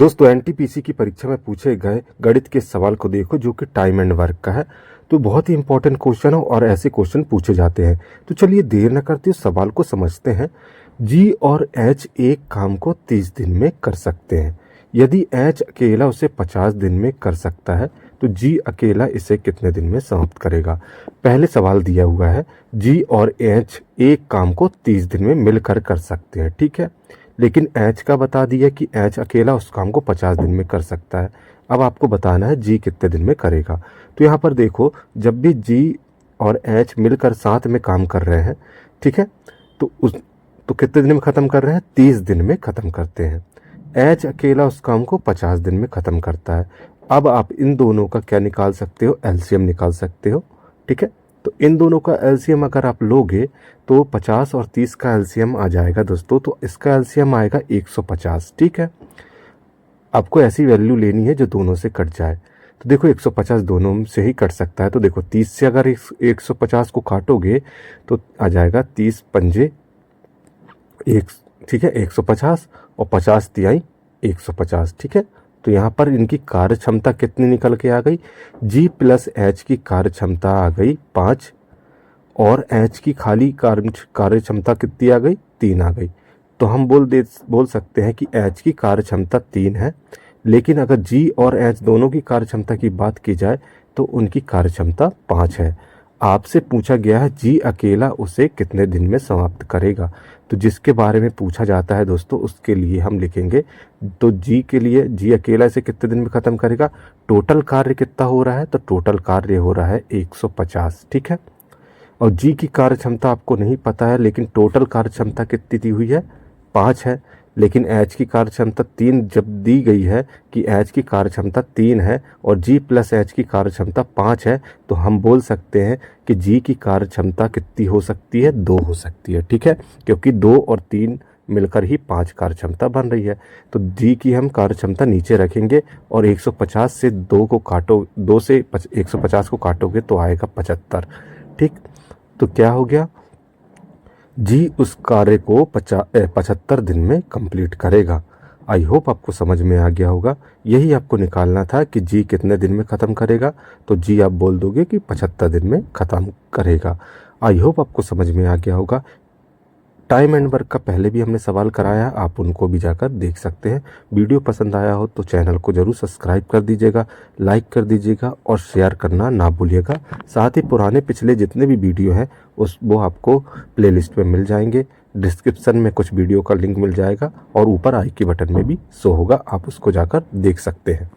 दोस्तों एनटीपीसी की परीक्षा में पूछे गए गणित के सवाल को देखो जो कि टाइम एंड वर्क का है। तो बहुत ही इंपॉर्टेंट क्वेश्चन हो और ऐसे क्वेश्चन पूछे जाते हैं। तो चलिए देर न करते हुए सवाल को समझते हैं। जी और एच एक काम को 30 दिन में कर सकते हैं। यदि एच अकेला उसे 50 दिन में कर सकता है तो जी अकेला इसे कितने दिन में समाप्त करेगा। पहले सवाल दिया हुआ है जी और एच एक काम को 30 दिन में मिलकर कर सकते हैं, ठीक है। लेकिन एच का बता दिया कि एच अकेला उस काम को 50 दिन में कर सकता है। अब आपको बताना है जी कितने दिन में करेगा। तो यहाँ पर देखो, जब भी जी और एच मिलकर साथ में काम कर रहे हैं, ठीक है, तो कितने दिन में ख़त्म कर रहे हैं? 30 दिन में ख़त्म करते हैं। एच अकेला उस काम को 50 दिन में ख़त्म करता है। अब आप इन दोनों का क्या निकाल सकते हो? एलसीएम निकाल सकते हो, ठीक है। तो इन दोनों का एलसीएम अगर आप लोगे तो 50 और 30 का एलसीएम आ जाएगा दोस्तों। तो इसका एलसीएम आएगा 150, ठीक है। आपको ऐसी वैल्यू लेनी है जो दोनों से कट जाए। तो देखो 150 दोनों से ही कट सकता है। तो देखो 30 से अगर 150 को काटोगे तो आ जाएगा 30 पंजे एक, ठीक है, 150 और 50 तिहाई 150, ठीक है। तो यहाँ पर इनकी कार्य क्षमता कितनी निकल के आ गई? जी प्लस एच की कार्य क्षमता आ गई 5 और एच की खाली कार्य क्षमता कितनी आ गई? 3 आ गई। तो हम बोल सकते हैं कि एच की कार्य क्षमता 3 है। लेकिन अगर जी और एच दोनों की कार्य क्षमता की बात की जाए तो उनकी कार्य क्षमता 5 है। आपसे पूछा गया है जी अकेला उसे कितने दिन में समाप्त करेगा। तो जिसके बारे में पूछा जाता है दोस्तों उसके लिए हम लिखेंगे, तो जी के लिए जी अकेला इसे कितने दिन में ख़त्म करेगा। टोटल कार्य कितना हो रहा है? तो टोटल कार्य हो रहा है 150, ठीक है। और जी की कार्य क्षमता आपको नहीं पता है, लेकिन टोटल कार्य क्षमता कितनी दी हुई है? 5 है। लेकिन एच की कार्य क्षमता 3 जब दी गई है कि एच की कार्य क्षमता 3 है और जी प्लस एच की कार्य क्षमता 5 है, तो हम बोल सकते हैं कि जी की कार्य क्षमता कितनी हो सकती है? 2 हो सकती है, ठीक है। क्योंकि 2 और 3 मिलकर ही 5 कार्य क्षमता बन रही है। तो जी की हम कार्य क्षमता नीचे रखेंगे और 150 से 2 को काटो, 2 से 150 को काटोगे तो आएगा 75, ठीक। तो क्या हो गया? जी उस कार्य को 75 दिन में कंप्लीट करेगा। आई होप आपको समझ में आ गया होगा। यही आपको निकालना था कि जी कितने दिन में ख़त्म करेगा। तो जी आप बोल दोगे कि 75 दिन में ख़त्म करेगा। आई होप आपको समझ में आ गया होगा। टाइम एंड वर्क का पहले भी हमने सवाल कराया, आप उनको भी जाकर देख सकते हैं। वीडियो पसंद आया हो तो चैनल को ज़रूर सब्सक्राइब कर दीजिएगा, लाइक कर दीजिएगा और शेयर करना ना भूलिएगा। साथ ही पुराने पिछले जितने भी वीडियो हैं वो आपको प्लेलिस्ट में मिल जाएंगे। डिस्क्रिप्शन में कुछ वीडियो का लिंक मिल जाएगा और ऊपर आई के बटन में भी शो होगा, आप उसको जाकर देख सकते हैं।